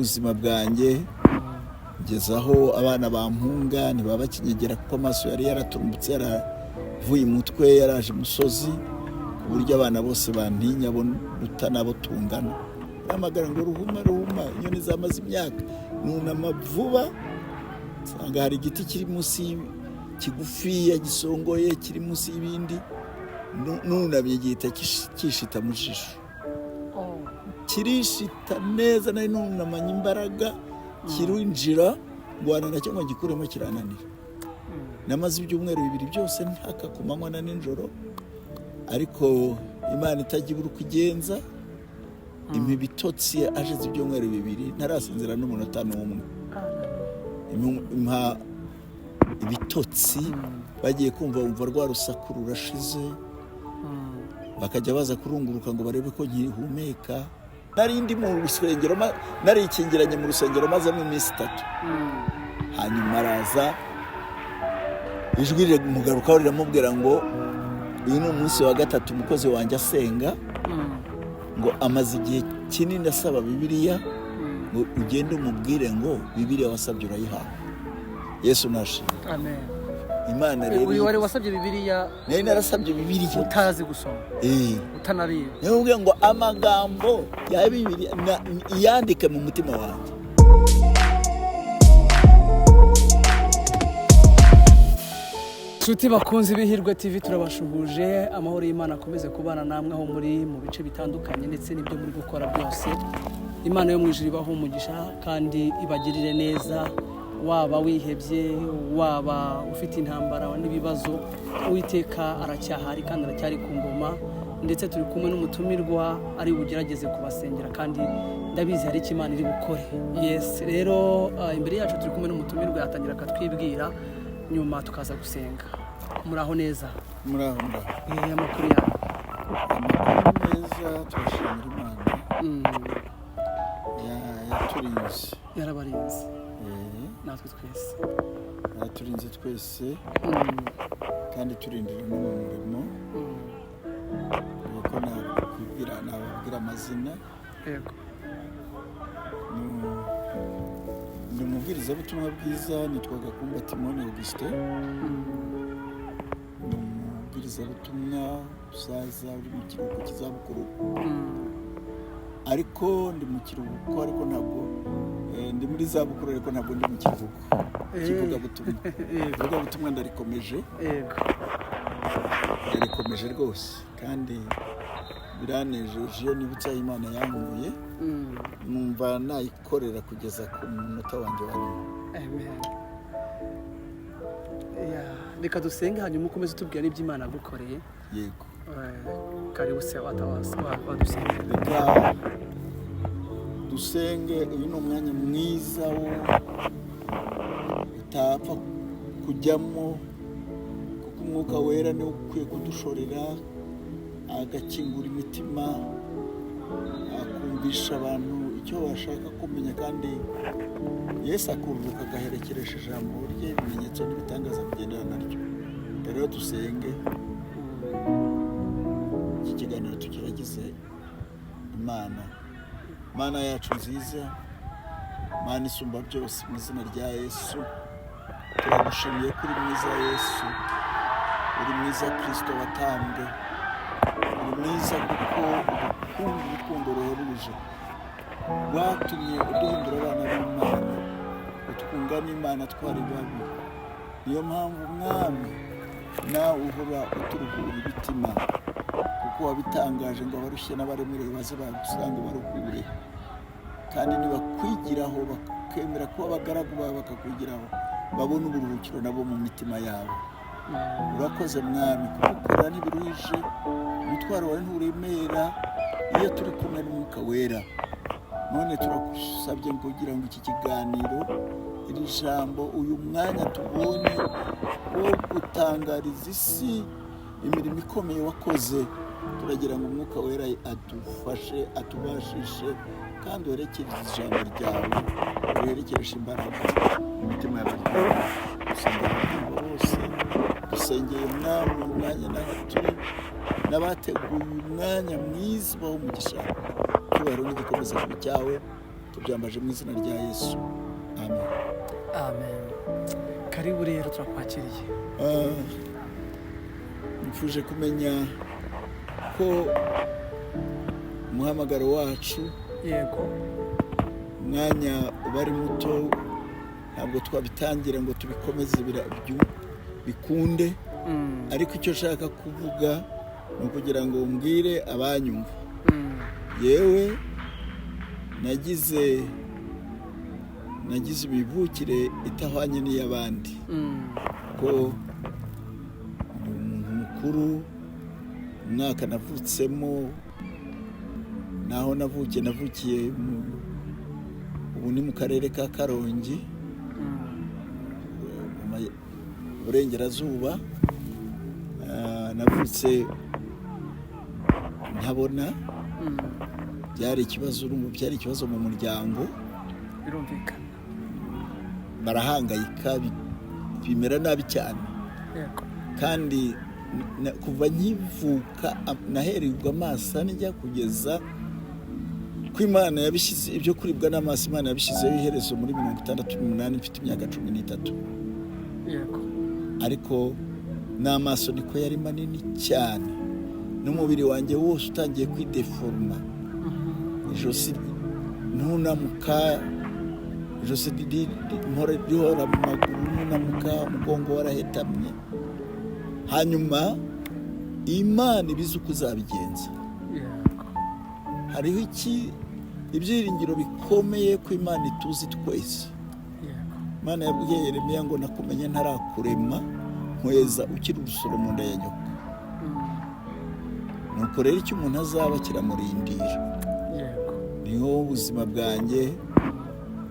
ubuzima bwanjye ngeze aho abana bampunga ntibaba bakinyegera kuko amaso yari yaraturumbutse yaravuye umutwe yaraje umusozi ku buryo abana bose bantinya bonuta nabo tungana amagara ngo ruhuma inyoni zamaze imyaka nunama vuba nsanga hari igiti kiri munsi kigufiya gisongoye kiri munsi y'ibindi nunamye gihita kishita mu jisho kirishita neza nari nunamanye imbaraga kirinjira ngwana nacyo ngo gikuremo kirananira namaze ibyumweru bibiri byose ntaka ku manywa na nijoro ariko Imana itagira uko igenza imibitotsi ashize ibyumweru bibiri ntarasinzira n'umunota n'umwe impa ibitotsi bagiye kumva rwa rusaku rurashize bakajya baza kurunguruka ngo barebe ko nkihumeka nari ndi mu rusengero nari ikingiranye mu rusengero maze mu minsi 3 hanyuma araza ijwi rimugarukaho riramubwira ngo uyu ni umunsi wa 3 umukozi wanjye asenga ngo amaze igihe kinini asaba Bibiliya ngo ugende umubwire ngo Bibiliya wasabye urayihawe. Yesu nashimwe. Amen. Imana rero uyu wari wasabye Bibiliya nari narasabye Bibiliya utazi gusoma utanariye niyo ngo amagambo ya Bibiliya yandike mu mutima wanjye. Nshuti bakunzi b'Ihirwe TV turabashuhuje amahoro y'Imana akomeze kubana namwe aho muri mu bice bitandukanye ndetse n'ibyo muri gukora byose. Imana yo mu ijuru ibaho umugisha kandi ibagirire neza waba wihebye waba ufite intambara n'ibibazo Uwiteka aracyahari kandi aracyari ku ngoma ndetse turi kumwe n'umutumirwa ari bugerageze kubasengera kandi ndabizi hari icyo Imana iri gukora. Yes rero imbere yacu turi kumwe n'umutumirwa yatangira akatwibwira nyuma tukaza gusenga. Muraho neza? Muraho. Amakuru yawe? Amakuru neza turashimira Imana. Yaturinze. Yarabarinze. Natwe twese. Yaturinze twese. Kandi turindira no mu murimo. Nuko nababwira amazina. Yego. Ndi umubwiriza butumwa bwiza nitwa Gakumba Timone Augustin. Umubwiriza butumwa usaza uri mu kiruhuko cy'izabukuru. Ariko ndi mu kiruhuko ariko ntabwo ndi muri zabukuru ariko ntabwo ndi mu kiruhuko. Kivuga butumwa. Kivuga butumwa ndarikomeje. Yego. Ndarikomeje rwose kandi biranejeje iyo nibutsa Imana yankuye. Numva nayikorera kugeza ku munota wanjye wa nyuma. Amen. Reka dusenge hanyuma ukomeze tubwira n'ibyo Imana yagukoreye. Yego. Karibu se wadusenge. Reka dusenge uyu ni umwanya mwiza wo utapfa kujyamo kuko umwuka wera niwe ukwiye kudushorera agakingura imitima akumvisha abantu icyo bashaka kumenya kandi Yesu akururuka agaherekeresha ijambo rye ibimenyetso n'ibitangaza bigendana naryo. Rero dusenge iki kiganiro tukiragize Imana yacu nziza, Imana isumba byose mu izina rya Yesu. Turagushimiye kuri mwiza Yesu, uri mwiza Kristo watambwe, uri mwiza kuko urukundo ruhebuje rwatumye uduhindura abana b'Imana utwunga n'Imana twari babi. Niyo mpamvu Mwami nawe uhora uturuhura imitima kuko wabitangaje ngo abarushye n'abaremerewe baze bagusanga baruhure kandi nibakwigiraho bakemera kuba abagaragu bawe bakakwigiraho babona uburuhukiro nabo mu mitima yabo. Urakoze Mwami kuko ntibiruhije umutwaro wawe nturemera iyo turi kumwe n'Umwuka wera. None turagusabye ngo kugira ngo iki kiganiro iri jambo uyu mwanya tubonye wo gutangariza isi imirimo ikomeye wakoze, turagira ngo Umwuka wera adufashe atubashishe kandi werekereze ijambo ryawe werekereshe imbaraga mu mitima y'abantu bose. Dusengeye Mwami umwanya n'abaturi n'abateguye umwanya mwiza w'umugisha cyubahiro n'igikomeza ku cyawe tubyambaje mu izina rya Yesu, amen. amen. Karibu rero turakwakiriye. Nifuje kumenya ko umuhamagaro wacu Yego. umwanya uba ari muto, ntabwo twabitangira ngo tubikomeze bikunde, ariko icyo nshaka kuvuga ni ukugira ngo mbwire abanyumva. Yewe nagize imivukire itahwanye n'iy'abandi, ko umuntu mukuru, umwaka navutsemo, naho navukiye ubu ni mu karere ka Karongi, mu burengerazuba. Navutse ntabona, byari ikibazo mu muryango, Birumvikana. barahangayika, bimera nabi cyane. Yego. Kandi kuva nkivuka nahererwa amaso njya kugeza ko Imana yabishyize ibyo kuribwa n'amaso, Imana yabishyizeho iherezo muri 68 mfite imyaka 13. Yego. Ariko n'amaso niko yari manini cyane, n'umubiri wanjye wose utangiye kwideforma, ijosi ntunamuka, ijosi rihora mu maguru ntunamuka, umugongo warahetamye. Hanyuma Imana ibizi uko uzabigenza. Hariho ibyiringiro bikomeye ko Imana ituzi twese. Imana yabwiye Yeremiya ngo nakumenye ntarakurema, nkweza ukiri urusoro mu nda ya nyoko. Nuko rero icyo umuntu azaba kiramurindira. Niho ubuzima bwanjye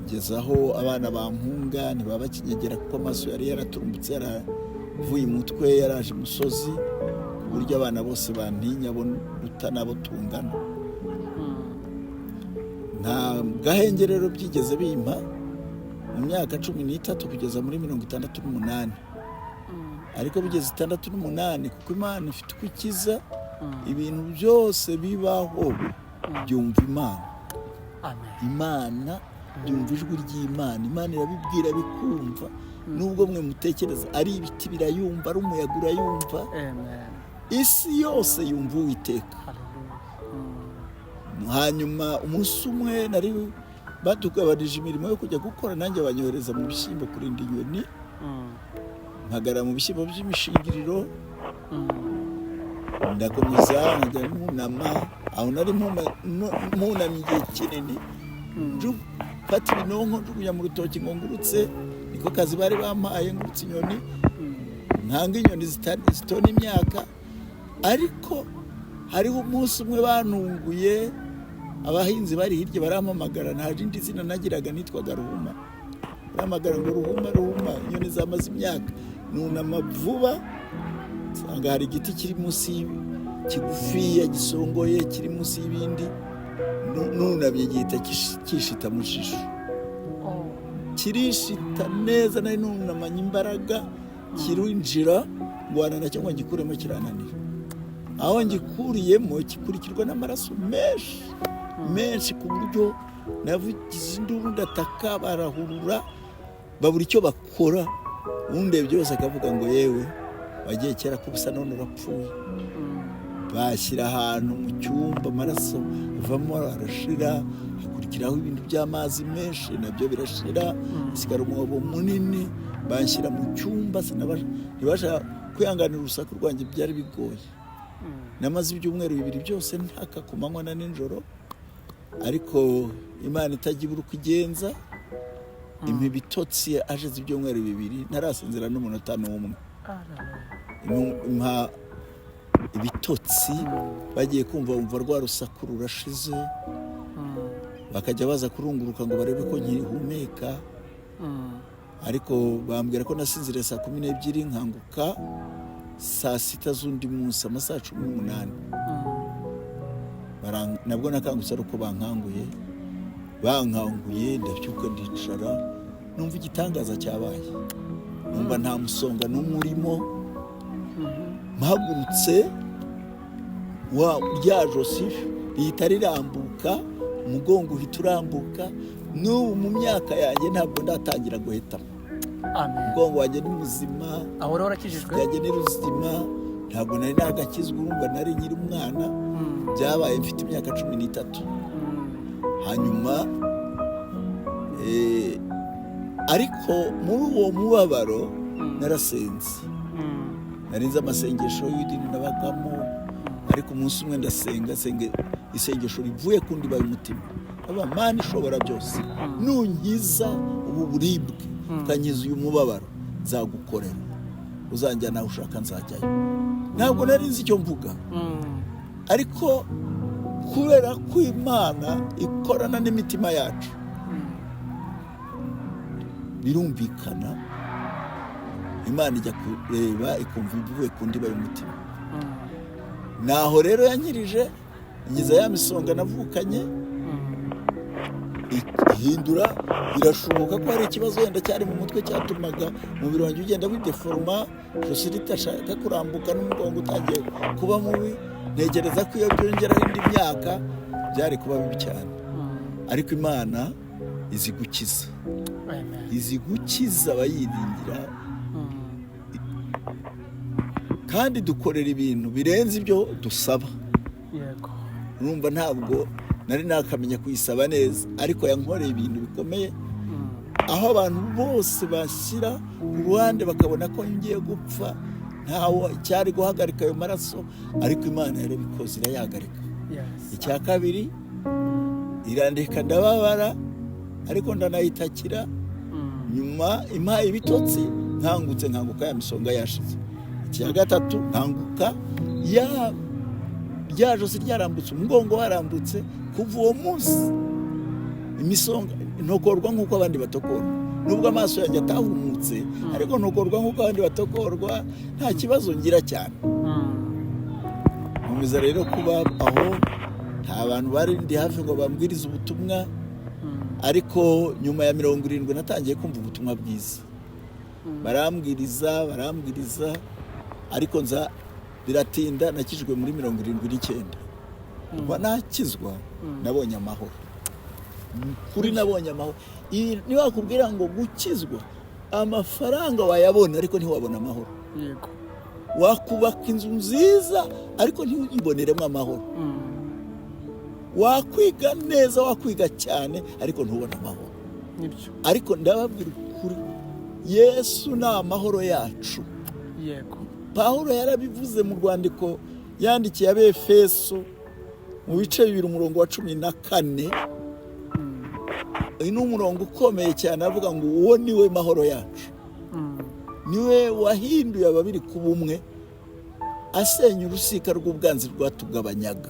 ngezaho abana bampunga, ntibaba bakinyegera kuko amaso yari yaraturumbutse, yaravuye umutwe, yaraje umusozi, ku buryo abana bose bantinya, abo duta n'abo tungana. Nta gahenge rero byigeze bimpa mu myaka 13 kugeza muri 68. Ariko bigeze 68, kuko Imana ifite uko ikiza, ibintu byose bibaho byumva Imana. Imana byumva ijwi ry'Imana. Imana irabibwira bikumva, nubwo mwe mutekereza ari ibiti birayumva, ari umuyaga urayumva. Isi yose yumva Uwiteka. Hanyuma umunsi umwe nari batugabanije imirimo yo kujya gukora, nanjye banyohereza mu bishyimbo kurinda inyoni. Mpagara mu bishyimbo by'imishingiriro, ndakomeza nkajya nunama, aho nari mpunamye igihe kinini, mfata ibinonko njugunya mu rutoki ngo ngurutse, niko kazi bari bampaye, ngurutse inyoni, nkanga inyoni zitona imyaka. Ariko hariho umunsi umwe bantunguye, abahinzi bari hirya barampamagara, nta rindi zina nagiraga, nitwaga Ruhuma. Baramagara ngo Ruhuma, inyoni zamaze imyaka. Nunama vuba, nsanga hari igiti kiri munsi, kigufiya gisongoye, kiri munsi y'ibindi. Nunamye gihita kishita mu jisho, kirishita neza. Nari nunamanye imbaraga, kirinjira, ngwana nacyo ngo ngikuremo, kirananira. Aho ngikuriyemo kikurikirwa n'amaraso menshi, ku buryo navugize induru, ndataka, barahurura, babura icyo bakora. Undebye byose akavuga ngo yewe wagiye kera ko ubusa, none urapfuye. Bashyira ahantu mu cyumba, amaraso avamo arashira, hakurikiraho ibintu by'amazi menshi, nabyo birashira, hasigara umwobo munini. Banshyira mu cyumba, ntibasha kwihanganira urusaku rwanjye, byari bigoye. Namaze ibyumweru 2 byose ntaka, ku manywa na nijoro. Ariko Imana itagira uko igenza, impa ibitotsi. Hashize ibyumweru 2 ntarasinzira n'umunota n'umwe. Impa ibitotsi, bagiye kumva rwa rusaku rurashize, bakajya baza kurunguruka ngo barebe ko nkihumeka. Ariko bambwira ko nasinziriye saa 12, nkanguka saa 6 z'undi munsi, amasaha 18. Nabwo nakangutse ari uko bankanguye, ndabyuka ndicara, numva igitangaza cyabaye. Numva nta musonga n'umwe urimo, mpagurutse, rya josi rihita rirambuka, umugongo uhita urambuka. N'ubu mu myaka yanjye ntabwo ndatangira guhetamo. Amen. Umugongo wanjye ni muzima, ahora warakijijwe, yanjye ni ruzima, ntabwo nari nagakizwa, urumva nari nyiri umwana. Byabaye mfite imyaka 13. Hanyuma ariko muri uwo mubabaro narasenze, narinze amasengesho y'idini nabagamo, ariko umunsi umwe ndasenga isengesho rivuye ku ndiba y'umutima. Mana ishobora byose, nunkiza ubu buribwe ukankiza uyu mubabaro, nzagukorera, uzanjyana aho ushaka nzajyayo. Ntabwo nari nzi icyo mvuga, ariko kubera ko Imana ikorana n'imitima yacu, birumvikana Imana ijya kureba ikumva ibivuye ku ndiba y'umutima. Naho rero yankirije, ngize ya misonga navukanye ihindura. Birashoboka ko hari ikibazo wenda cyari mu mutwe cyatumaga umubiri wanjye ugenda wideforoma, ijosi ritashaka kurambuka, n'umugongo utangiye kuba mubi. Ntekereza ko iyo byongeraho indi myaka byari kuba bibi cyane, ariko Imana izi gukiza, izi gukiza abayiringira, kandi dukorera ibintu birenze ibyo dusaba. Urumva ntabwo nari nakamenya kuyisaba neza, ariko yankoreye ibintu bikomeye, aho abantu bose bashyira ku ruhande bakabona ko ngiye gupfa, ntawo cyari guhagarika ayo maraso, ariko Imana yarabikoze irayahagarika. Icya kabiri, irandeka ndababara, ariko ndanayitakira. Nyuma impaye ibitotsi, nkanguka ya misonga yashize. Icya gatatu, nkanguka rya josi ryarambutse, umugongo warambutse. Kuva uwo munsi imisonga ntokorwa nk'uko abandi batokora, nubwo amaso yanjye atahumutse, ariko ntokorwa nk'uko abandi batokorwa, nta kibazo ngira cyane. Nkomeza rero kuba aho, nta bantu bari ndi hafi ngo bambwirize ubutumwa, ariko nyuma ya 70 natangiye kumva ubutumwa bwiza. Barambwiriza, ariko biratinda, nakijwe muri 79. Nakizwa nabonye amahoro, kuri nabonye amahoro. Niba bakubwira ngo gukizwa, amafaranga wayabona ariko ntiwabona amahoro. Wakubaka inzu nziza ariko ntiwiboneremo amahoro. Wakwiga neza, wakwiga cyane, ariko ntubona amahoro. Ariko ndababwira ukuri, Yesu ni amahoro yacu. Pawulo yarabivuze mu rwandiko yandikiye Abefeso mu bice 2 umurongo wa 14. Ni umurongo ukomeye cyane, avuga ngo uwo niwe mahoro yacu. Niwe wahinduye ababiri kuba umwe, asenya urusika rw'ubwanzi rwatugabanyaga.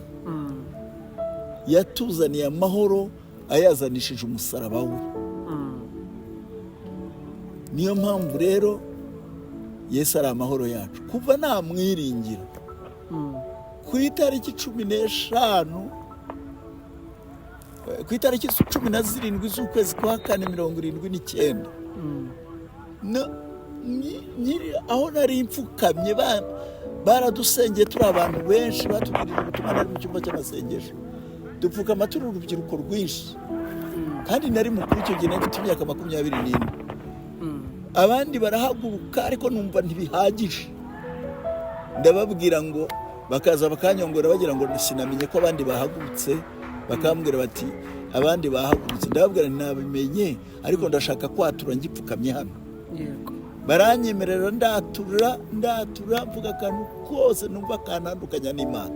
Yatuzaniye amahoro, ayazanishije umusaraba we. Niyo mpamvu rero Yesu ari amahoro yacu. Kuva namwiringira, ku itariki 15, ku itariki 17 z'ukwezi kwa 4 79, aho nari mfukamye, baradusengeye turi abantu benshi, batubwirije ubutumwa, nari mu cyumba cy'amasengesho, dupfukama turi urubyiruko rwinshi, kandi nari mukuru icyo gihe, nari mfite imyaka 24. Abandi barahaguruka, ariko numva ntibihagije. Ndababwira ngo, bakaza bakanyongora bagira ngo sinamenye ko abandi bahagurutse, bakambwira bati abandi bahagurutse. Ndababwira ntabimenye, ariko ndashaka kwatura ngipfukamye hano. Baranyemerera, ndatura mvuga akantu kose numva kanandukanya n'Imana.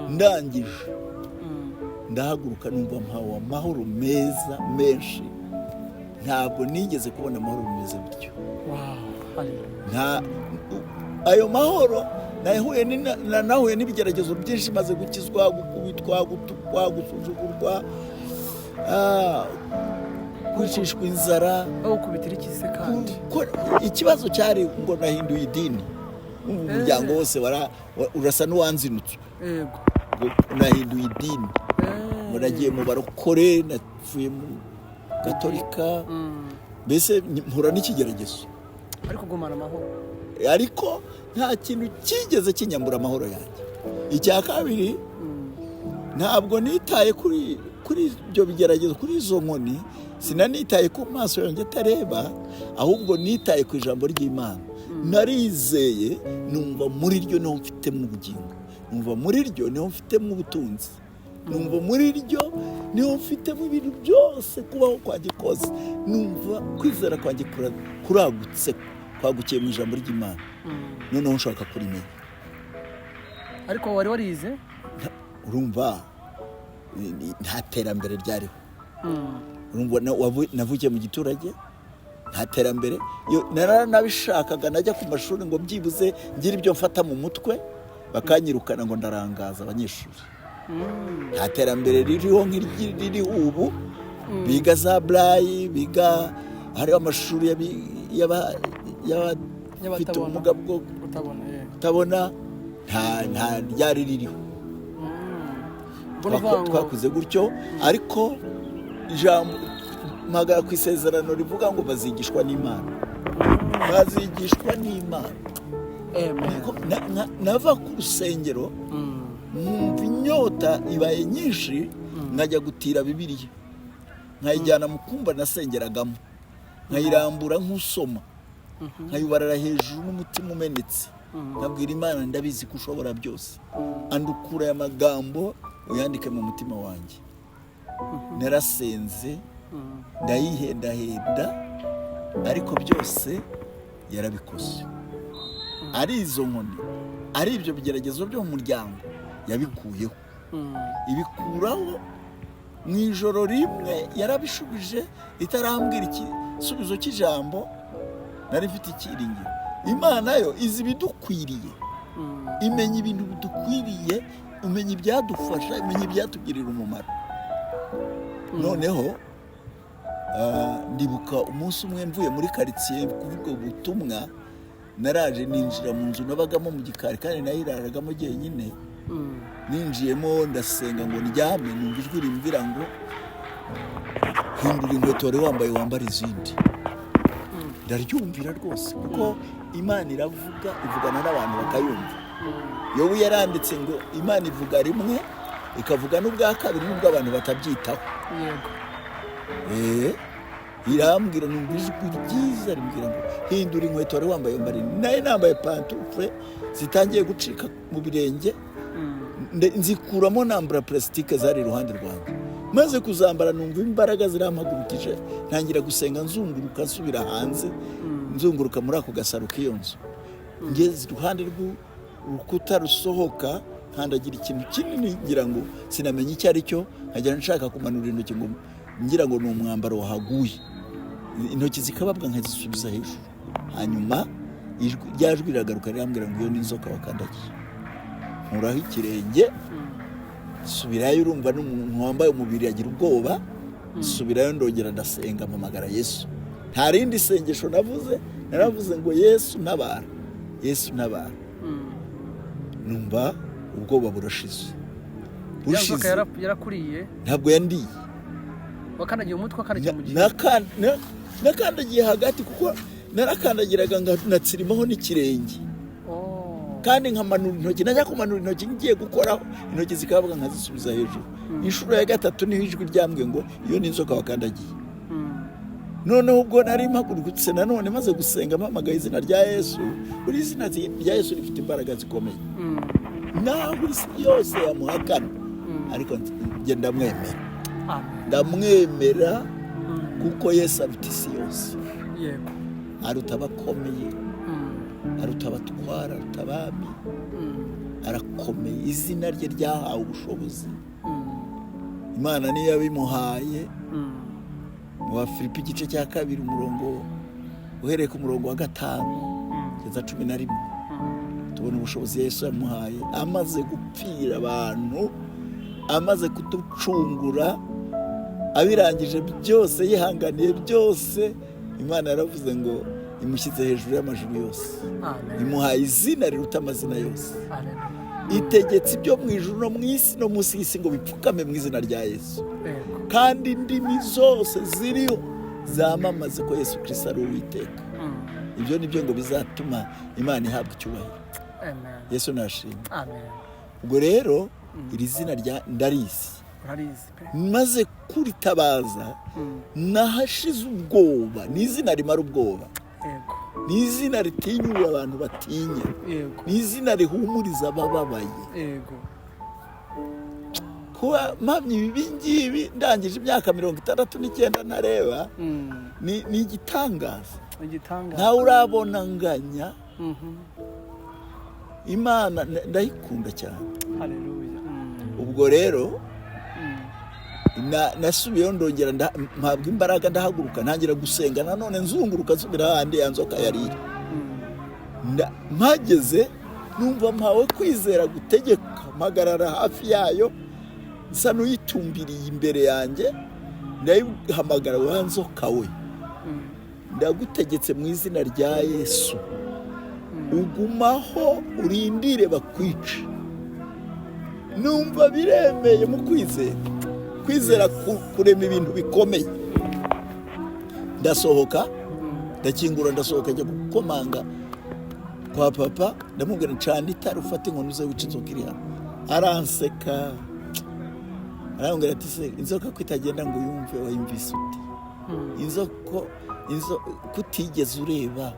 Ndangije ndahaguruka, numva mpawe amahoro meza menshi. Ntabwo nigeze kubona amahoro meza bityo. Ayo mahoro nahuye n'ibigeragezo byinshi, maze gukizwa, gukubitwa, gutukwa, gusuzugurwa, kwicishwa inzara. Ukubitira ikise kandi ikibazo cyari ngo nahinduye idini, umuryango wose urasa n'uwanzinutswe. Nahinduye idini, nagiye mu barokore, navuye mu Gatolika, mbese mpura n'ikigeragezo, ariko gumana amahoro. Ariko nta kintu kigeze kinyambura amahoro yanjye. Icya kabiri, ntabwo nitaye kuri ibyo bigeragezo, kuri izo nkoni, sinanitaye ku maso yanjye atareba, ahubwo nitaye ku ijambo ry'Imana. Narizeye, numva muri ryo niho mfitemo ubugingo, numva muri ryo niho mfitemo ubutunzi, numva muri ryo niho mfitemo ibintu byose kubaho kwanjye kose. Numva kwizera kwanjye kuragutse, kwagukiye mu ijambo ry'Imana. Noneho nshaka kurimenya. Ariko wari warize? Urumva nta terambere ryariho. Urumva navukiye mu giturage, nta terambere. Naranabishakaga najya ku mashuri ngo byibuze ngira ibyo mfata mu mutwe, bakanyirukana ngo ndarangaza abanyeshuri. Nta terambere ririho nk'iriri ubu, biga za Braille, biga hari amashuri y'abafite ubumuga bwo kutabona, nta ryari ririho. Twakuze gutyo, ariko ijambo magara ku isezerano rivuga ngo bazigishwa n'Imana. Bazigishwa n'Imana. Nava ku rusengero, numva inyota ibaye nyinshi, nkajya gutira Bibiliya, nkayijyana mu kumba nasengeragamo, nkayirambura nk'usoma, nkayibarara hejuru n'umutima umenetse, nkabwira Imana, ndabizi ko ushobora byose, andukura aya magambo uyandike mu mutima wanjye. Narasenze, ndayihendahenda, ariko byose yarabikoze. Ari izo nkoni, ari ibyo bigeragezo byo mu muryango, yabikuyeho. Ibikuraho mu ijoro rimwe, yarabishubije, itarambwira igisubizo cy'ijambo, nari mfite icyiringiro. Imana yo izi ibidukwiriye, imenya ibintu bidukwiriye, imenya ibyadufasha, imenya ibyatugirira umumaro. Noneho ndibuka umunsi umwe mvuye muri karitsiye kuvuga ubutumwa, naraje ninjira mu nzu nabagamo mu gikari, kandi nayiraragamo jyenyine. Ninjiyemo ndasenga ngo ndyame, numva ijwi rimbwira ngo hindura inkweto wari wambaye wambara izindi. Ndaryumvira rwose, kuko Imana iravuga, ivugana n'abantu bakayumva. Yobu yaranditse ngo Imana ivuga rimwe, ikavuga n'ubwa kabiri n'ubwo abantu batabyitaho. Irambwira, numva ijwi ryiza rimbwira ngo hindura inkweto wari wambaye wambara izindi. Naye nambaye pantufure zitangiye gucika mu birenge, nzikuramo nambura plastique zari iruhande rwanjye. Maze kuzambara, numva imbaraga zirampagurukije, ntangira gusenga nzunguruka, nsubira hanze, nzunguruka muri ako gasaro k'iyo nzu. Ngeze iruhande rw'urukuta rusohoka, nkandagira ikintu kinini, ngira ngo sinamenye icyo ari cyo, nkajya nshaka kumanura intoki ngo ngira ngo ni umwambaro wahaguye, intoki zikababwa nkazisubiza hejuru. Hanyuma rya jwi riragaruka rirambwira ngo iyo ni inzoka wakandagiye. Nkuraho ikirenge, subirayo. Urumva n'umuntu wambaye umubiri agira ubwoba. Subirayo, ndongera ndasenga, mpamagara Yesu. Nta rindi sengesho navuze, naravuze ngo Yesu ntabara, Yesu ntabara. Numva ubwoba burashize. Yarakuriye? Ntabwo yandiye. Wakandagiye umutwe, wakandagiye mu gihe? Nakandagiye hagati, kuko narakandagiraga natsirimaho n'ikirenge, kandi nkamanura intoki. Najya kumanura intoki ngiye gukoraho, intoki zikabavuga nkazisubiza hejuru. Inshuro ya gatatu niho ijwi ryambwiye ngo iyo ni inzoka wakandagiye. Noneho ubwo nari mpagurutse nanone, maze gusenga, mpamagaye izina rya Yesu. Buri izina rya Yesu rifite imbaraga zikomeye. Naho buri isi yose yamuhakana, ariko njye ndamwemera, kuko Yesu aruta isi yose. Aruta abakomeye, aruta abatwara, aruta abami, arakomeye. Izina rye ryahawe ubushobozi. Imana niyo yabimuhaye. Mu Filipi igice cya 2 umurongo uhereye ku murongo wa 5 kugeza 11, tubona ubushobozi Yesu yamuhaye, amaze gupfira abantu, amaze kuducungura, abirangije byose, yihanganiye byose. Imana yaravuze ngo imushyize hejuru y'amajuru yose, imuhaye izina riruta amazina yose. Itegetse ibyo mu ijuru no mu isi no munsi y'isi ngo bipfukame mu izina rya Yesu, kandi indimi zose ziriho zamamaze ko Yesu Kristo ari Uwiteka. Ibyo nibyo ngo bizatuma Imana ihabwa icyubahiro. Yesu nashimwe. Ubwo rero iri zina rya ndarizi, maze kuritabaza nahashize ubwoba. Ni izina rimara ubwoba, ni izina ritinyura abantu batinya, ni izina rihumuriza abababaye. Kuba mpamya ibi ngibi ndangije imyaka 69 ntareba, ni igitangaza. Ntawe urabona nganya. Imana ndayikunda cyane. Ubwo rero nasubiyeho ndongera mpabwa imbaraga, ndahaguruka ntangira gusenga nanone, nzunguruka nsubira ahandi ya nzoka yari iri. Mpageze numva mpawe kwizera gutegeka, mpagarara hafi yayo nsa n'uyitumbiriye imbere yanjye, ndayihamagara, wa nzoka we, ndagutegetse mu izina rya Yesu, ugumaho urindire bakwice. Numva biremeye mu kwizera kurema ibintu bikomeye. Ndasohoka, ndakingura, ndasohoka njya gukomanga kwa papa, ndamubwira ncana itara, ufate inkoni uze wica inzoka iri hano. Aranseka, arambwira ati se inzoka ko itagenda ngo yumve wayumvise uti? Inzoka kutigeze ureba,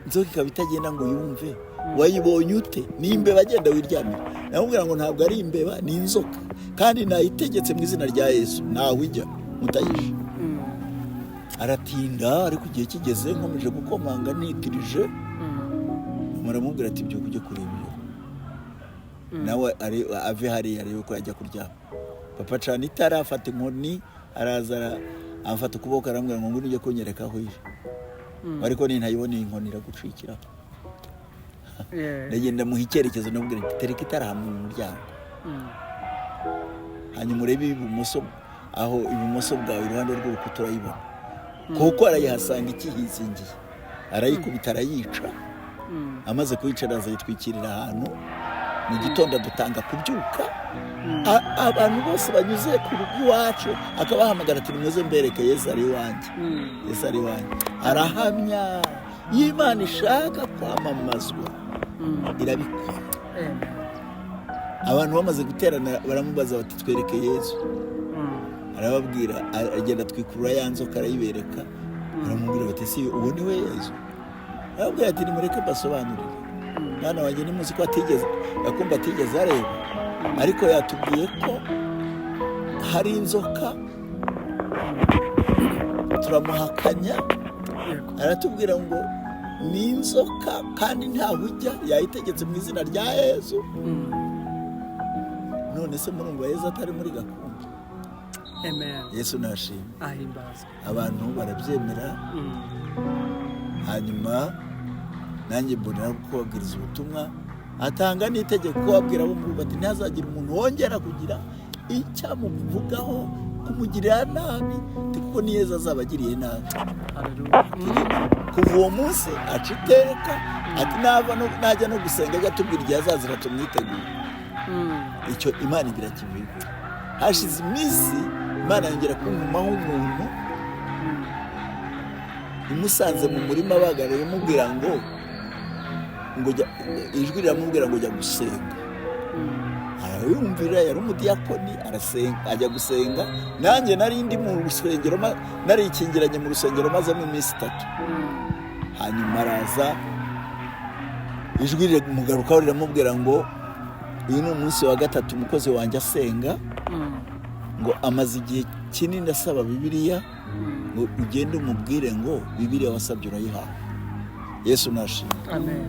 inzoka ikaba itagenda ngo yumve wayibonye ute? Ni imbeba agenda wiryamira. Namubwira ngo ntabwo ari imbeba, ni inzoka, kandi nayitegetse mu izina rya Yesu, nawe ijya mutayisha. Aratinda, ariko igihe kigeze nkomeje gukomanga nitirije, muramubwira ati byo kujya kureba iyo nawe ave hariya arebe ko yajya kuryama. Papa cana itara, afata inkoni, araza amfata ukuboko, arambwira ngo ujye kunyereka aho iri, ariko ntayibona iyi nkoni iragucikiraho. Ndagenda muha icyerekezo, ndamubwira nti tereka itara mu muryango, hanyuma urebe ibumoso, aho ibumoso bwawe iruhande rw'urukuta urayibona, kuko arayihasanga ikihizingiye, arayikubita, arayica. Amaze kuyica araza yitwikirira ahantu. Mu gitondo dutanga kubyuka, abantu bose banyuze ku rugo iwacu akabahamagara ati nimuze mbereke Yesu ari iwanjye. Yesu ari iwanjye. Arahamya y'Imana ishaka kwamamazwa, irabikora. Abantu bamaze guterana baramubaza bati twereke Yesu. Arababwira, agenda twikurura ya nzoka arayibereka, baramubwira bati si uwo ni we Yesu? Arababwira ati nimureke basobanurire, mwana wanjye nimuzi ko yakumva atigeze areba, ariko yatubwiye ko hari inzoka, turamuhakanya, aratubwira ngo ni inzoka kandi ntawe ujya, yayitegetse mu izina rya Yesu. None se murumva Yesu atari muri gakondo? Yesu nashimwe, abantu barabyemera. Hanyuma nanjye mbonera kubabwiriza ubutumwa, atanga n'itegeko kubabwira abo mu bati ntazagira umuntu wongera kugira icyo amuvugaho, kumugirira nabi, kuko ni Yesu azabagiriye nabi. Kuva uwo munsi aca iteka, ati najya no gusenga ajya atubwira igihe azazira tumwitegure. Icyo Imana igira kibigo. Hashize iminsi Imana yongera kuntumaho umuntu, imusanze mu murima bagaraye, imubwira ngo ijwi riramubwira ngo jya gusenga. Arayumvira, yari umudiyakoni, arasenga, ajya gusenga. Nanjye nari ndi mu rusengero, nari ikingiranye mu rusengero mazemo iminsi 3. Hanyuma araza, ijwi rimugarukaho riramubwira ngo uyu ni umunsi wa 3 umukozi wanjye asenga, ngo amaze igihe kinini asaba Bibiliya, ngo ugende umubwire ngo Bibiliya wasabye urayihawe. Yesu nashimwe. Amen.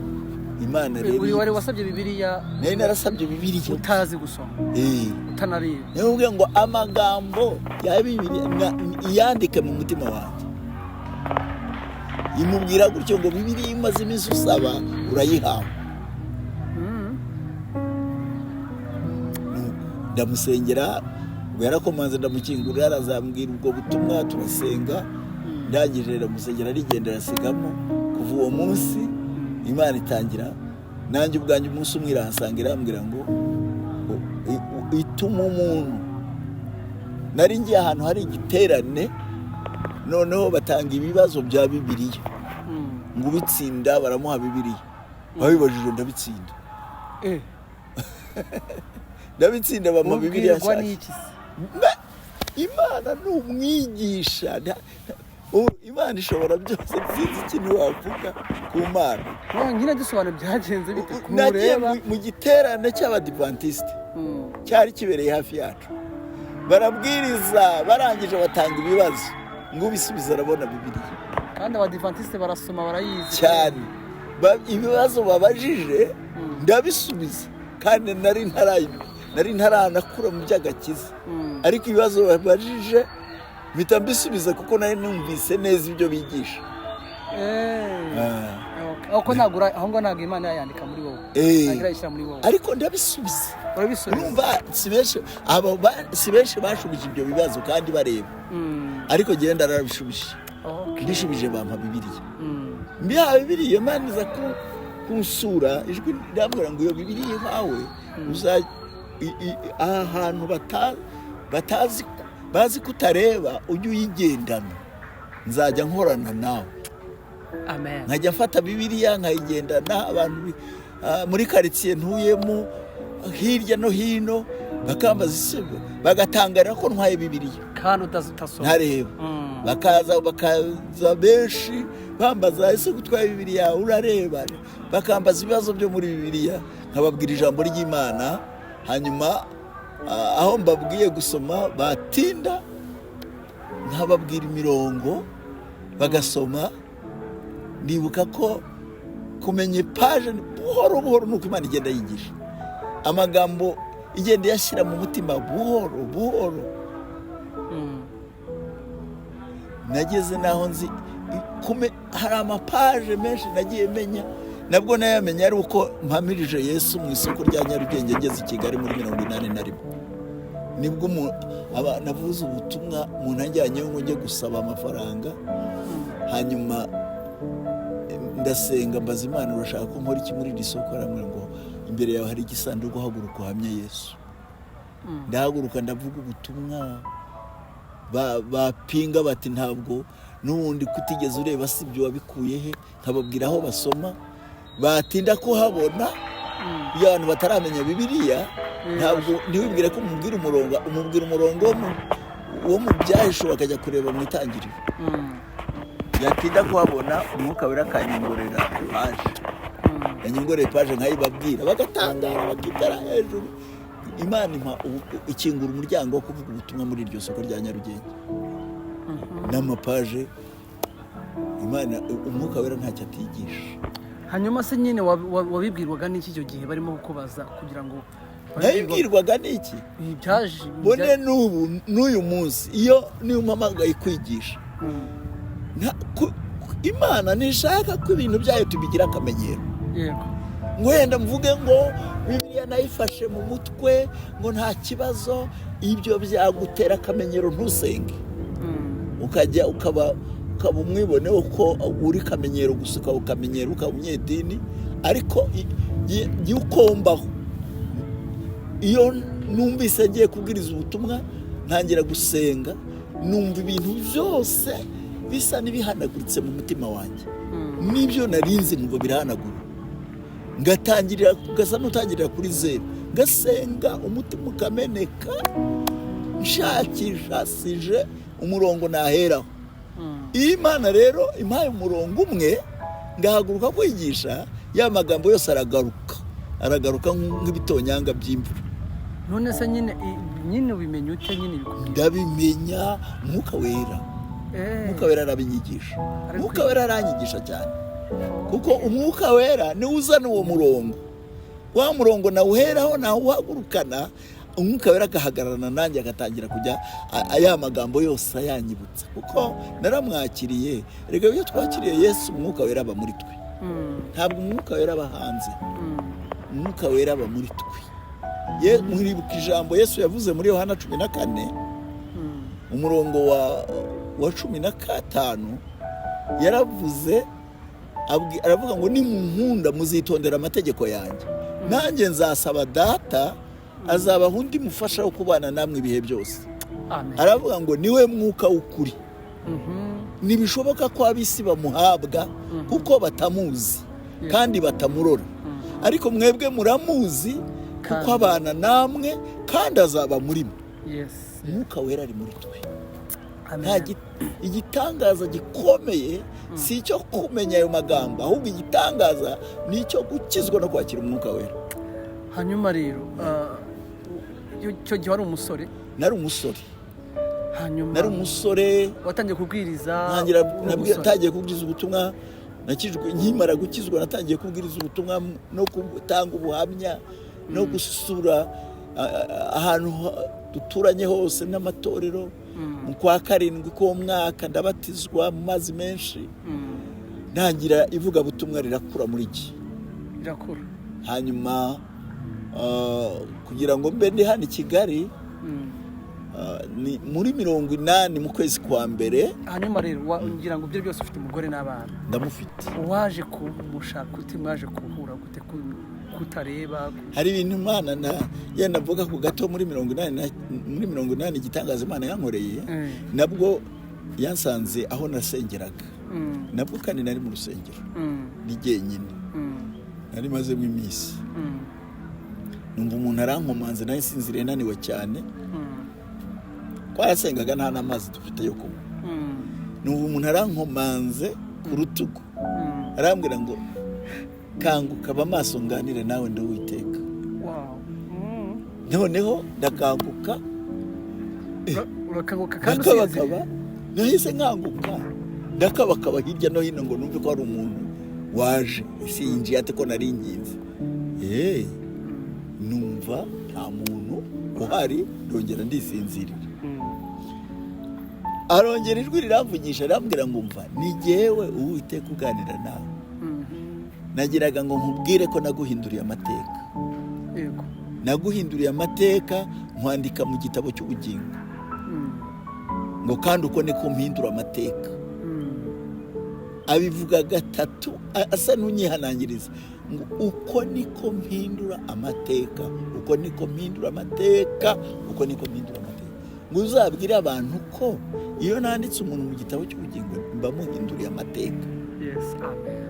Imana rero, uyu wari wasabye Bibiliya, nari narasabye Bibiliya utazi gusoma, utanariye. Niyo ngo amagambo ya Bibiliya iyandike mu mutima wanjye. Imubwira gutyo ngo Bibiliya imaze iminsi usaba urayihawe. Ndamusengera, yarakomanze, ndamukingurira, arazambwira ubwo butumwa, turasenga. Ndangije ndamusengera, arigendera, asigamo. Kuva uwo munsi Imana itangira, nanjye ubwanjye umunsi umwe irahasanga, irambwira ngo ituma umuntu. Nari ngiye ahantu hari igiterane, noneho batanga ibibazo bya Bibiliya, ngo ubitsinda baramuha Bibiliya. Babibajije ndabitsinda. Ndabitsinda bama Bibiliya nshyashya. Imana ni umwigisha. Imana ishobora byose, sinzi ikintu wavuga ku Mana. Nyine dusobanura byagenze bite nagiye mu giterane cy'Abadivantisite cyari kibereye hafi yacu, barabwiriza barangije batanga ibibazo ngo ubisubize arabona Bibiliya, kandi Abadivantisite barasoma barayizi cyane. Ibibazo babajije ndabisubiza, kandi nari ntaranakura mu by'agakiza, ariko ibibazo babajije mpita mbisubiza kuko nari numvise neza ibyo bigisha. Uko nagura aho ngo ntabwo Imana yandika muri wowe, ntagira ishyira muri wowe, ariko ndabisubiza. Urumva si benshi bashubije ibyo bibazo kandi bareba, ariko genda narabishubije. Mbishubije bampa Bibiliya, mbiha Bibiliya, Imana iza kunsura, ijwi rirambwira ngo iyo Bibiliya ihawe aha hantu bazi kutareba ujye uyigendana, nzajya nkorana nawe. Amen. Nkajya mfata Bibiliya nkayigendana, abantu muri karitsiye ntuyemo hirya no hino bakambaza isebe, bagatangarira ko ntwaye Bibiliya kandi utasoma ntareba. Bakaza benshi bambaza ese gutwaye Bibiliya urareba, bakambaza ibibazo byo muri Bibiliya, nkababwira ijambo ry'Imana. Hanyuma aho mbabwiye gusoma batinda, nkababwira imirongo bagasoma. Ndibuka ko kumenya paje buhoro buhoro nuko Imana igenda yigisha, amagambo igenda yashyira mu mutima buhoro buhoro. Nageze naho nzi hari amapaje menshi nagiye menya, nabwo nayamenya ari uko mpamirije Yesu mu isoko rya Nyarugenge ngeze i Kigali muri 1981. Nibwo navuze ubutumwa mu ntangiranye ngo njye gusaba amafaranga. Hanyuma ndasenga mbaza Imana, urashaka ko nkora iki muri iri soko? Aramwe ngo imbere yawe hari igisanduku, haguruka uhamye Yesu. Ndahaguruka ndavuga ubutumwa, bapinga bati ntabwo n'ubundi kutigeze ureba si ibyo wabikuye he. Nkababwira aho basoma, batinda kuhabona. Iyo abantu bataramenya Bibiliya, ntabwo ntiwibwire ko umubwira umurongo wo mu byahisho bakajya kureba mu itangiriro. Yatinda kuhabona, Umwuka Wera akanyongorera paje, yanyongoreye paje nkayibabwira, bagatangara bakitara hejuru. Imana ikingura umuryango wo kuvuga ubutumwa muri iryo soko rya Nyarugenge n'amapaje. Imana, Umwuka Wera ntacyo atigisha. Hanyuma se nyine wabibwirwaga n'iki icyo gihe barimo kukubaza kugira ngo nabibwirwaga n'iki? Bone n'uyu munsi iyo mpamagaye kwigisha, Imana ntishaka ko ibintu byayo tubigira akamenyero. Yego. Ngo wenda mvuge ngo Bibiliya nayifashe mu mutwe ngo nta kibazo, ibyo byagutera akamenyero ntusenge. Ukajya ukaba umwibone uko uri kamenyero gusa, ukamenyero ukaba umunyedini, ariko ukombaho. Iyo numvise ngiye kubwiriza ubutumwa ntangira gusenga, numva ibintu byose bisa n'ibihanaguritse mu mutima wanjye, n'ibyo narinzi ngo birahanagura. Ngasa n'utangirira kuri zero, ngasenga umutima ukameneka, nshakishasije umurongo naheraho. Imana rero impaye umurongo umwe, ngahaguruka kwigisha, ya magambo yose aragaruka nk'ibitonyanga by'imvura. None se nyine ubimenya ute? Nyine bikomeye ndabimenya Umwuka Wera. Umwuka Wera arabinyigisha. Umwuka Wera aranyigisha cyane, kuko Umwuka Wera ni uzana uwo murongo, wa murongo nawuheraho nawuhagurukana. Umwuka Wera agahagararana nanjye, agatangira kujya aya magambo yose ayanyibutsa, kuko naramwakiriye. Rega iyo twakiriye Yesu, Umwuka Wera aba muri twe, ntabwo Umwuka Wera aba hanze. Umwuka Wera aba muri twe. Muribuka ijambo Yesu yavuze muri Yohana 14 umurongo wa 15, yaravuze aravuga ngo nimunkunda muzitondera amategeko yanjye, nanjye nzasaba Data azabaha undi mufasha wo kubana namwe ibihe byose. Aravuga ngo niwe mwuka w'ukuri. Ntibishoboka ko ab'isi bamuhabwa kuko batamuzi kandi batamurora, ariko mwebwe muramuzi kuko abana namwe kandi azaba muri mwe. umwuka wera ari muri twe. Amen. Igitangaza gikomeye si icyo kumenya ayo magambo, ahubwo igitangaza ni icyo gukizwa no kwakira umwuka wera. Hanyuma rero icyo gihe wari umusore? Nari umusore. Hanyuma nari umusore watangiye kubwiriza? Natangiye kubwiriza ubutumwa. Nakijwe nkimara gukizwa, natangiye kubwiriza ubutumwa no gutanga ubuhamya no gusura ahantu duturanye hose n'amatorero. Mu kwa karindwi k'uwo mwaka ndabatizwa mu mazi menshi. Ntangira ivuga butumwa rirakura muri iki. Rirakura. Hanyuma kugira ngo mbe ndi hano i Kigali ni muri 80 mu kwezi kwa mbere. Hanyuma rero ngira ngo ibyo byose ufite umugore n'abana? Ndamufite. Waje kumushaka uti, mwaje kuhura gute kutareba? Hari ibintu Imana yenda mvuga ku gato muri 80 igitangaza Imana yankoreye. Nabwo yansanze aho nasengeraga. Nabwo kandi nari mu rusengero ni jyenyine. Nari mazemo iminsi. Numva umuntu arankomanze, nayo sinziriye naniwe cyane. Twarasengaga nta n'amazi dufite yo kunywa. Numva umuntu arankomanze ku rutugu, arambwira ngo kanguka aba maso nganire nawe ndi Uwiteka. Noneho ndakanguka. Urakanguka kandi usinziriye? Nahise nkanguka ndakabakaba hirya no hino ngo numve ko hari umuntu waje. Sinjiye ate ko nari nginze. Numva nta muntu uhari, ndongera ndisinzirira. Arongera ijwi riramvugisha, arambwira ngo umva, ni jyewe Uwiteka uganira nawe. Nagiraga ngo nkubwire ko naguhinduriye amateka. Yego. Naguhinduriye amateka, nkwandika mu gitabo cy'ubugingo. Ngo kandi uko niko mpindura amateka. Abivuga gatatu asa n'unyihanangiriza ngo uko niko mpindura amateka, uko niko mpindura amateka, uko niko mpindura amateka. Ngo uzabwire abantu ko iyo nanditse umuntu mu gitabo cy'ubugingo mba muhinduriye amateka. Yes, amen.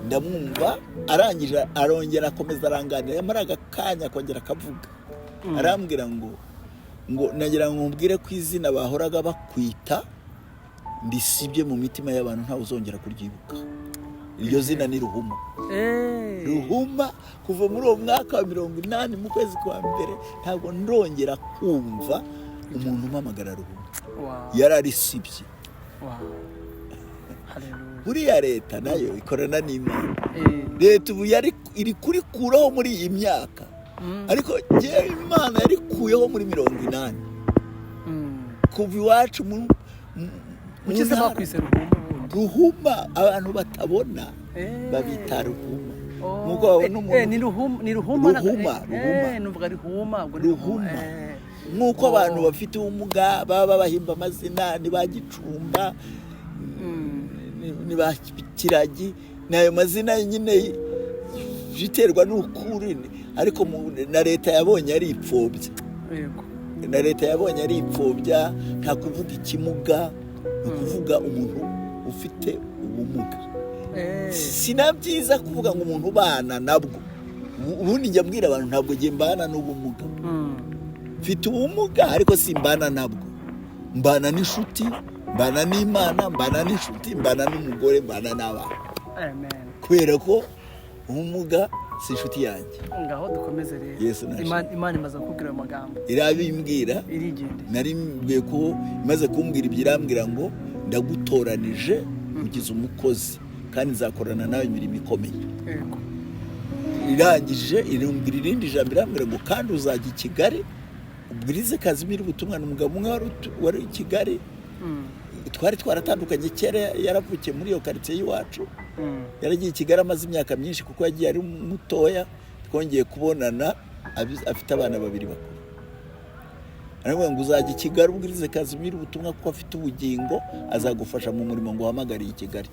Ndamwumva arangije arongera akomeza aranganira, yamaraga kanya kongera akavuga. Arambwira ngo nagira ngo mbwire ko izina bahoraga bakwita ndisibye mu mitima y'abantu ntawe uzongera kuryibuka. Iryo zina ni Ruhuma. Ruhuma kuva muri uwo mwaka wa 80 mu kwezi kwa mbere ntabwo ndongera kumva umuntu umpamagara Ruhuma. Yararisibye. Buriya leta nayo ikorana n'Imana. Leta ubu iri kurikuraho muri iyi myaka, ariko njyewe Imana yarikuyeho muri 80. Kuva iwacu mukize bakwise Ruhuma abantu batabona babita Ruhuma. Nuko babona umuntu ni Ruhuma. Nuvuga Ruhuma. Nuko abantu bafite ubumuga baba bahimba amazina, ni ba Gicumba, ni ba Kiragi, nayo mazina nyine biterwa n'ukuri, ariko na leta yabonye ari ipfobya. Yego. Na leta yabonye ari ipfobya, nta kuvuga ikimuga, kuvuga umuntu ufite ubumuga. Sinabyiza kuvuga ngo umuntu ubana nabwo. Ubundi njya mbwira abantu ntabwo ngiye mbana n'ubumuga. Mfite ubumuga ariko simbana nabwo. Mbana n'inshuti, mbana n'Imana, mbana n'inshuti, mbana n'umugore, mbana n'abana. Amen. Kubera ko ubumuga si inshuti yanjye. Ngaho dukomeze rero. Imana imaze kukubwira ayo magambo. Irabimbwira. Nari mbwiye ko imaze kumbwira ibyirambwira ngo ndagutoranije ugize umukozi kandi nzakorana nawe imirimo ikomeye. Yego. Irangije irumbwira irindi jambo irambwira ngo kandi uzajya i Kigali ubwirize Kazimiri ubutumwa. N'umugabo umwe wari i Kigali. Twari twaratandukanye kera, yaravukiye muri iyo quartier y'iwacu. Yaragiye i Kigali amaze imyaka myinshi kuko yagiye ari mutoya. Twongeye kubonana afite abana babiri bakuru. Aravuga ngo uzajya i Kigali ubwirize Kazimiri ubutumwa kuko afite ubugingo, azagufasha mu murimo ngo uhamagariye i Kigali.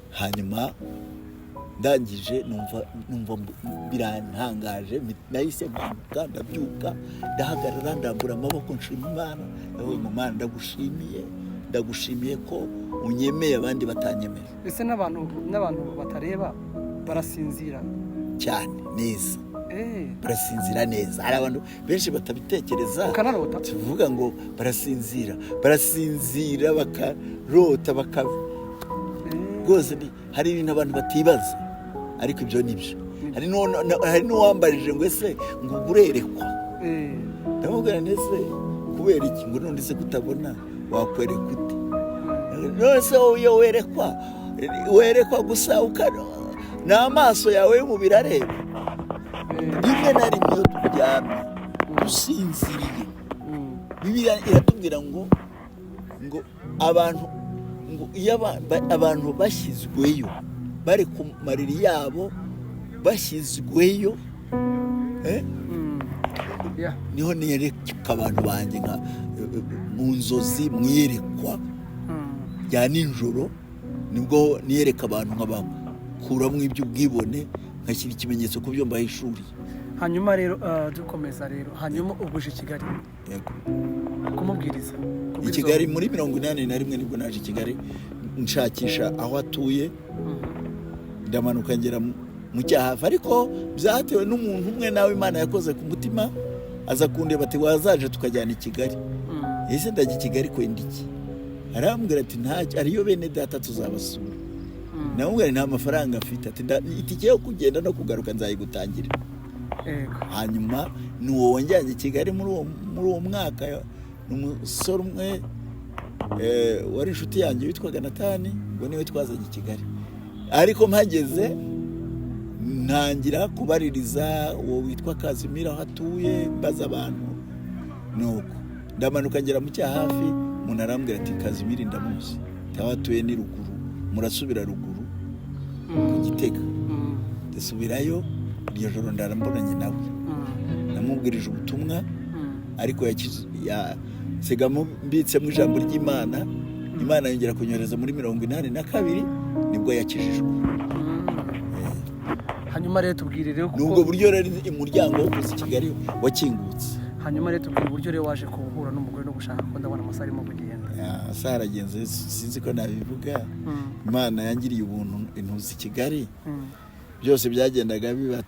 Hanyuma ndangije numva birantangaje, nahise mvuga ndabyuka, ndahagarara, ndambura amaboko, nshima Imana. Imana ndagushimiye ko unyemeye abandi batanyemeye. Ese n'abantu batareba barasinzira cyane neza. barasinzira neza. Hari abantu benshi batabitekereza, ukanarota tuvuga ngo barasinzira bakarota rwose. Hari ibintu abantu batibaza, ariko ibyo nibyo. Hari n'uwambarije ngo ese ngo urerekwa, ndamubwira nese kubera iki? ngo none se kutabona wakwereka ute? none se iyo werekwa gusa n'amaso yawe y'umubiri areba. rimwe na rimwe iyo turyamye dusinziriye, Bibiliya iratubwira ngo iyo abantu bashyizweyo bari ku mariri yabo, bashyizweyo niho niyereka abantu banjye mu nzozi, mwiyerekwa rya nijoro, nibwo niyereka abantu nkabakuramo iby'ubwibone, nkashyira ikimenyetso ku byo mbahishuriye. hanyuma rero dukomeza rero, hanyuma uguje i Kigali kumubwiriza i Kigali muri 81 nibwo naje i Kigali nshakisha aho atuye, ndamanuka ngera mu cyahafi, ariko byatewe n'umuntu umwe nawe Imana yakoze ku mutima, aza kundeba ati wazaje tukajyana i Kigali. ese ndajya i Kigali kwenda iki? arambwira ati ntacyo, ariyo bene data tuzabasura. namubwira nta mafaranga afite, ati itike yo kugenda no kugaruka nzayigutangira. hanyuma nuwo wonjyanye i Kigali muri uwo mwaka, n'umusore umwe wari inshuti yanjye witwaga Natani, ngo niwe twazanye i Kigali. ariko mpageze ntangira kubaririza uwo witwa Kazimira aho atuye, mbaza abantu, nuko ndamanuka ngera mu cyahafi, umuntu arambwira ati Kazimira ndamuzi, tabatuye ni ruguru, murasubira ruguru ku Gitega. ndasubirayo, iryo joro ndarambonanye nawe, namubwirije ubutumwa, ariko yasigamo mbitsemo ijambo ry'Imana. Imana yongera kunyohereza muri 82 nibwo yakijijwe. hanyuma rero tubwire rero nubwo buryo rero umuryango wo kuza i Kigali wakingutse. hanyuma rero tubwire uburyo rero waje kuhura n'umugore no gushaka, ko ndabona amasaha arimo kugenda. Saragenze, sinzi ko nabivuga. Imana yangiriye ubuntu, intuzi i Kigali. byose byagendaga biba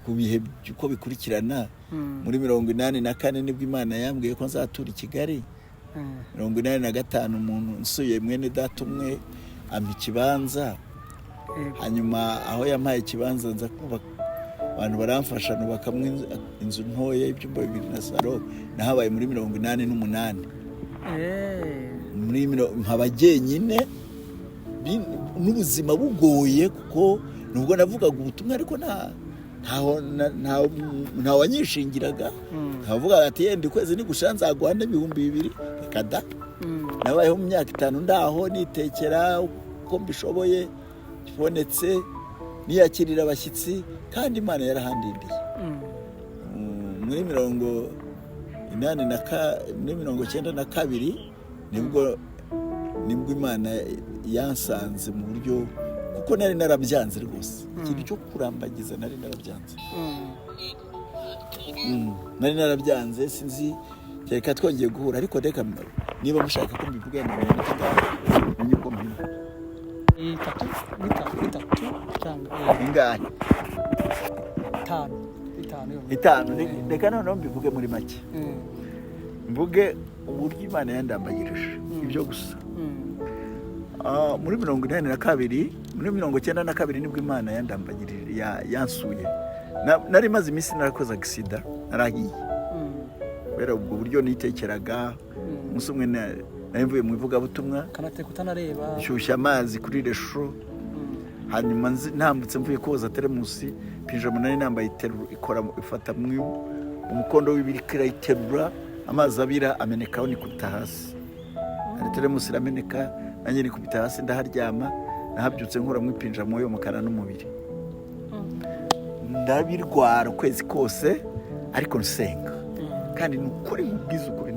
ku bihe uko bikurikirana. muri 84 nibwo Imana yambwiye ko nzatura i Kigali. 85 umuntu nsuye mwene data umwe ampa ikibanza. hanyuma aho yampaye ikibanza nza kubaka, abantu baramfasha nubakamwe inzu ntoya y'ibyumba 2 na salo, nahabaye muri 88. muri nkaba jyenyine, n'ubuzima bugoye, kuko nubwo navugaga ubutumwa ariko nta wanyishingiraga. nkavuga ati yenda ukwezi nigusha nzaguha n'2,000. reka da, nabayeho mu myaka 5 ndaho nitekera uko mbishoboye, kibonetse niyakirira abashyitsi, kandi Imana yarahandindiye. muri 92 nibwo Imana yansanze mu buryo, kuko nari narabyanze rwose. ikintu cyo kurambagiza nari narabyanze. nari narabyanze, sinzi, reka twongeye guhura, ariko reka niba mushaka ko mbivuga ni uko mbivuga. ingahe? 5. reka noneho mbivuge muri make. mvuge uburyo Imana yandambagirije, ibyo gusa. muri 82, muri 92 nibwo Imana yandambagirije, yansuye. nari maze iminsi narakoze agisida, narahiye. kubera ubwo buryo nitekeraga. umunsi umwe nari mvuye mu ivugabutumwa, kanateka utanareba, nshyushya amazi kuri resho, hanyuma ntambutse mvuye koza teremusi, pijama nari nambaye ifata umukondo w'ibirikira, iterura, amazi abira amenekaho, nikubita hasi. teremusi irameneka, nanjye nikubita hasi, ndaharyama. nahabyutse nkuramo ipinjamo y'umukara n'umubiri. ndabirwara ukwezi kose, ariko nsenga. kandi ni ukuri nkubwiza ukuri,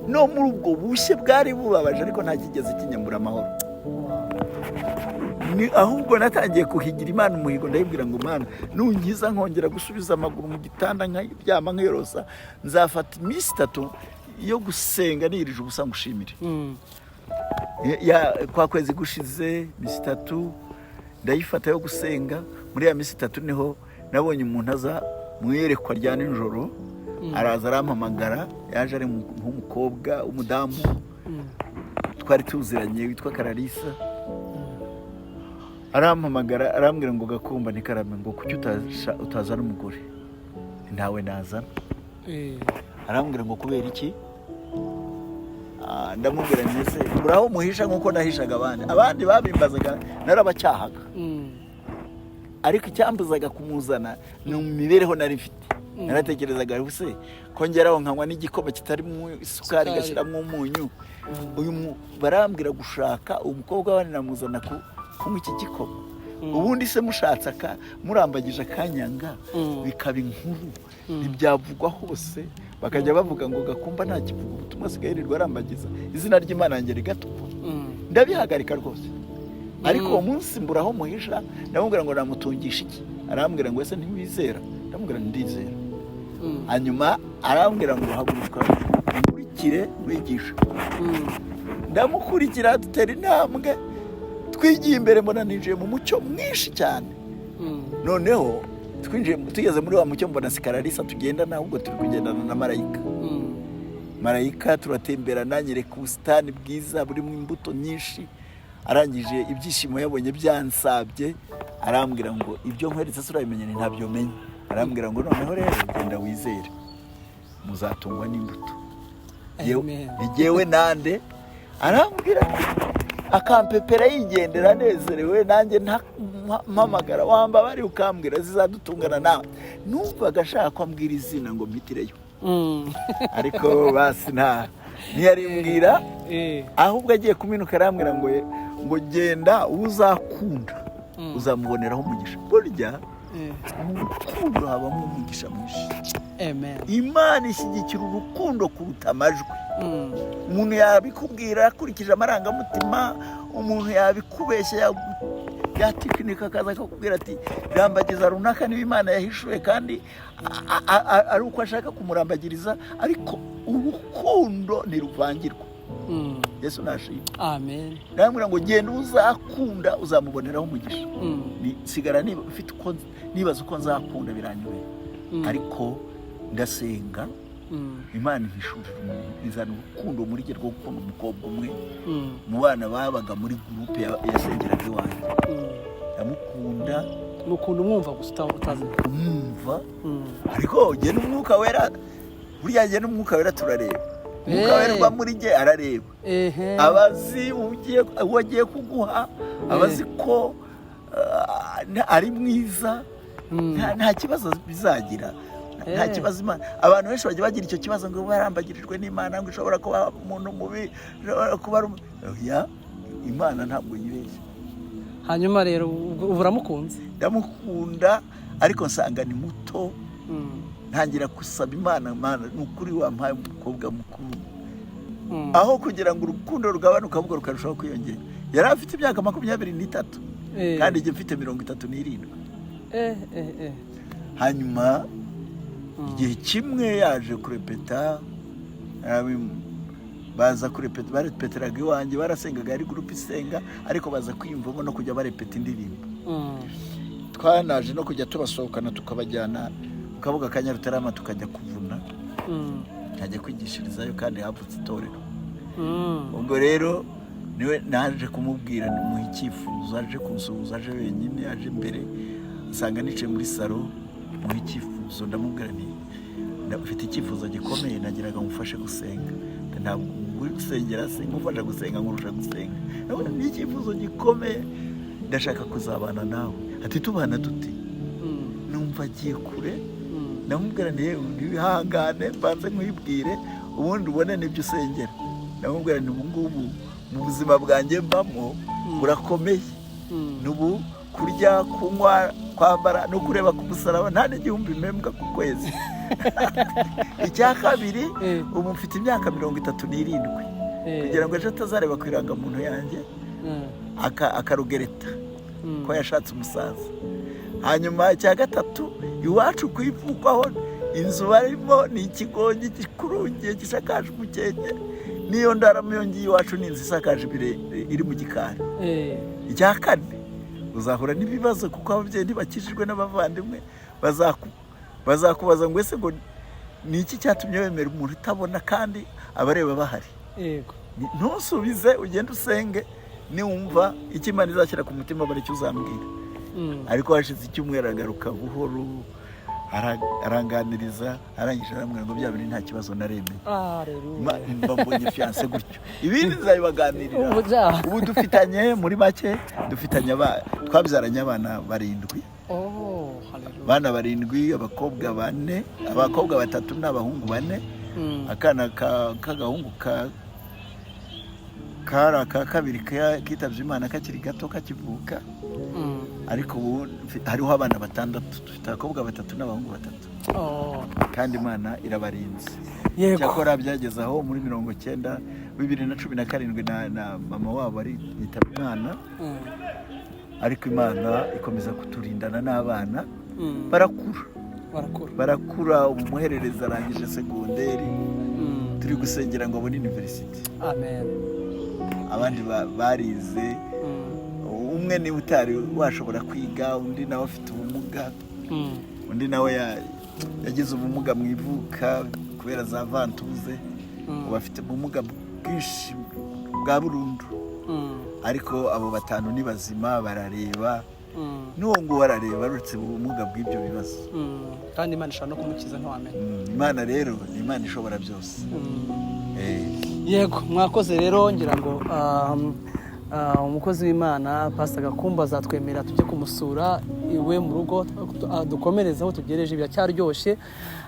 no muri ubwo bushye bwari bubabaje, ariko nta kigeze kinyambura amahoro. ahubwo natangiye kuhigira Imana umuhigo, ndayibwira ngo Mana, nungiza nkongera gusubiza amaguru mu gitanda nkaryama nkiyorosa, nzafata iminsi 3 yo gusenga nirije ubusa ngushimire. kwa kwezi gushize iminsi 3 ndayifata yo gusenga. muri ya minsi 3 niho nabonye umuntu aza mu iyerekwa rya nijoro, araza arampamagara, yaje ari nk'umukobwa w'umudamu twari tuziranye witwa Kararisa, arampamagara arambwira ngo Gakumba ntikarame ngo kuki utazana umugore? Ntawe nazana. Arambwira ngo kubera iki? Ndamubwira nese muraho muhisha nkuko nahishaga abandi babimbazaga narabacyahaga, ariko icyambuzaga kumuzana ni imibereho nari mfite. Naratekerezaga se kongeraho nkanywa n'igikoma kitarimo isukari gashyiramo umunyu, uyu barambwira gushaka umukobwa wani namuzana kunywa iki gikoma, ubundi se mushatse murambagije akanyanga bikaba inkuru ntibyavugwa hose, bakajya bavuga ngo Gakumba nta kivuga ubutumwa asigaye yirirwa arambagiza izina ry'Imana yanjye rigatupfa. Ndabihagarika rwose, ariko uwo munsi mburaho muhisha, ndamubwira ngo namutungisha iki? Arambwira ngo ese ntiwizera? Ndamubwira ndizera. Hanyuma arambwira ngo haguruka ukurikire mwigisha. Ndamukurikira dutera intambwe, twigiye imbere mbona ninjiye mu mucyo mwinshi cyane. Noneho tugeze muri wa mucyo mbona si Kararisa tugendana, ahubwo turi kugendana na Marayika. Marayika turatemberana, nyereka ubusitani bwiza burimo imbuto nyinshi. Arangije ibyishimo yabonye byansabye, arambwira ngo ibyo nkweretse se urabimenye? Ntabyo menye. Arambwira ngo noneho rero genda wizere, muzatungwa n'imbuto. Yewe nande arambwira akampepera yigendera anezerewe, nanjye mpamagara wamba bari ukambwira zizadutungana nawe. Numvaga ashaka ko ambwira izina ngo mpitireyo, ariko basi ntiyarimbwira, ahubwo agiye kuminuka arambwira ngo genda uzakunda uzamuboneraho umugisha. Burya mu rukundo habamo umugisha mwinshi. Imana ishyigikira urukundo kuruta amajwi. Umuntu yabikubwira akurikije amarangamutima, umuntu yabikubeshya yatikinika akaza akakubwira ati rambagiza runaka niba Imana yahishuye kandi ari uko ashaka kumurambagiriza, ariko urukundo ntiruvangirwa. Yesu nashimye. Amen. Ndamubwira ngo genda uzakunda uzamuboneraho umugisha. Sigara nibaza uko nzakunda biranyobera, ariko ndasenga Imana ihishurira umuntu, izana urukundo muri rwo gukunda umukobwa umwe mu bana babaga muri groupe yasengeraga iwanjye. Ndamukunda. Mukunda umwumva gusa utazi umwumva, ariko jye n'umwuka wera, burya jye n'umwuka wera turareba. Umwuka wera muri jye arareba, abazi ugiye kuguha, abazi ko ari mwiza, nta kibazo bizagira. Nta kibazo Imana. Abantu benshi bajya bagira icyo kibazo ngo barambagirijwe n'Imana, ngo ishobora kuba umuntu mubi, ishobora kuba Imana ntabwo yibeshya. Hanyuma rero uramukunze? Ndamukunda, ariko nsanga ni muto. Ntangira gusaba Imana, ni ukuri wampaye umukobwa mukuru, aho kugira ngo urukundo rugabanuka ahubwo rukarushaho kwiyongera. Yari afite imyaka 23 kandi njye mfite 37. Hanyuma igihe kimwe yaje kurepeta, baza kurepeta, barepeteraga iwanjye, barasengaga, ari groupe isenga, ariko baza kwiyumvamo no kujya barepeta indirimbo. Twanaje no kujya tubasohokana tukabajyana mu kabuga ka Nyarutarama tukajya kuvuna, nkajya kwigishirizayo kandi havutse itorero. Ubwo rero niwe naje kumubwira mu icyifuzo, aje kunsuhuza, aje wenyine, aje imbere, nsanga nicaye muri salo mu icyifuzo. Ndamubwira nti ndafite icyifuzo gikomeye, nagiraga mufashe gusenga. Ntabwo uri gusengera se ngufasha gusenga nkurusha gusenga. Ni icyifuzo gikomeye, ndashaka kuzabana nawe. Ati tubana dute? Numva agiye kure. Ndamubwira nti wihangane mbanze nkwibwire ubundi ubone n'ibyo usengera. Ndamubwira nti ubungubu mu buzima bwanjye mbamo burakomeye, n'ubu kurya, kunywa, kwambara no kureba ku musaraba nta n'igihumbi mpembwa ku kwezi. Icya kabiri, ubu mfite imyaka 37 kugira ngo ejo atazareba ku irangamuntu yanjye akarugereta ko yashatse umusaza. Hanyuma icya gatatu, iwacu kwivugwaho inzu barimo ni ikigonyi gikurungiye gishakaje umukenke, niyo ndaramo yongiye iwacu ni inzu isakaje iri mu gikari. Icya kane, uzahura n'ibibazo kuko ababyeyi ntibakijijwe n'abavandimwe, bazakubaza ngo ese ngo ni iki cyatumye wemera umuntu utabona kandi abareba bahari. Yego. Ntusubize, ugende usenge, niwumva icyo Imana izashyira ku mutima bari cyo uzambwira. Ariko hashize icyumweru agaruka buhoro, aranganiriza, arangije aramubwira ngo bya bintu nta kibazo naremeye. Mbambonye fiance gutyo, ibindi nzabibaganirira. Ubu dufitanye muri make, twabyaranye abana 7. Bana 7, abakobwa 4, abakobwa 3 n'abahungu 4. Akana k'agahungu kara kabiri kitavye Imana kakiri gato kakivuka. Ariko ubu hariho abana 6, dufite abakobwa 3 n'abahungu 3. Kandi Imana irabarinze. Cyakora byageze aho muri 2017 na mama wabo ari yitaba Imana. Ariko Imana ikomeza kuturindana n'abana, barakura. Umuherereza arangije segonderi, turi gusengera ngo abone university. Amen. Abandi barize, umwe ni utari washobora kwiga, undi nawe afite ubumuga, undi nawe yagize ubumuga mu ivuka kubera za vantuze, bafite ubumuga bwinshi bwa burundu. Ariko abo 5 ni bazima, barareba, n'uwo ngo barareba uretse ubumuga bw'ibyo bibazo. Kandi Imana ishobora no kumukiza ntiwamenya. Imana rero ni Imana ishobora byose. Yego, mwakoze rero, ngira ngo umukozi w'Imana Pastor Gakumba azatwemera tujye kumusura iwe mu rugo, dukomereza aho tugereje, biracyaryoshye,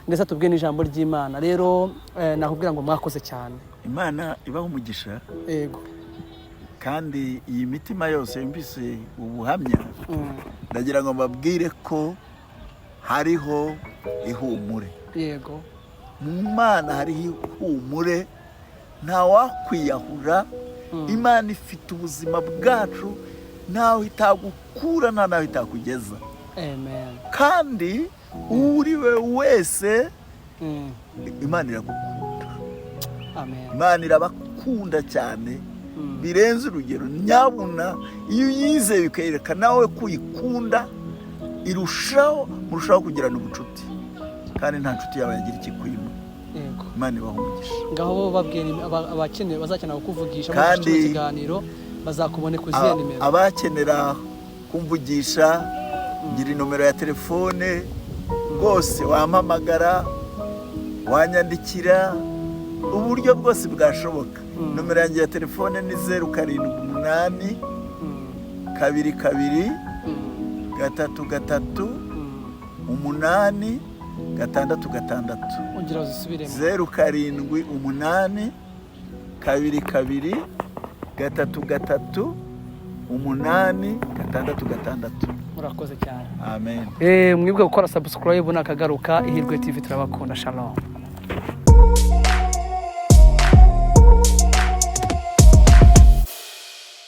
ndetse tubwiye n'ijambo ry'Imana. Rero nakubwira ngo mwakoze cyane. Imana ibaho umugisha. Yego. Kandi iyi mitima yose yumvise ubuhamya, ndagira ngo mbabwire ko hariho ihumure. Yego. Mu Mana hariho ihumure, nta wakwiyahura. Imana ifite ubuzima bwacu, ntawe itagukura, nta nawe itakugeza. Amen. Kandi uriwe wese Imana iragukunda. Amen. Imana irabakunda cyane birenze urugero. Nyabuna iyo uyizeye bikwereka nawe kuyikunda, murushaho kugirana ubucuti, kandi nta nshuti yawe yagira ikikwima. Yego. Imana ibaho umugisha. Ngaho babwiye abakeneye bazakenera kukuvugisha mu kiganiro bazakubone ku zihe nimero. Abakenera kumvugisha, ngira nomero ya telefone, rwose wampamagara, wanyandikira, uburyo bwose bwashoboka. Nomero yanjye ya telefone ni 078 22 33 8 666. Ungira uzisubiremo. 078 22 33 8 666. Murakoze cyane. Amen. Mwibwe gukora subscribe nakagaruka Ihirwe TV, turabakunda. Shalom.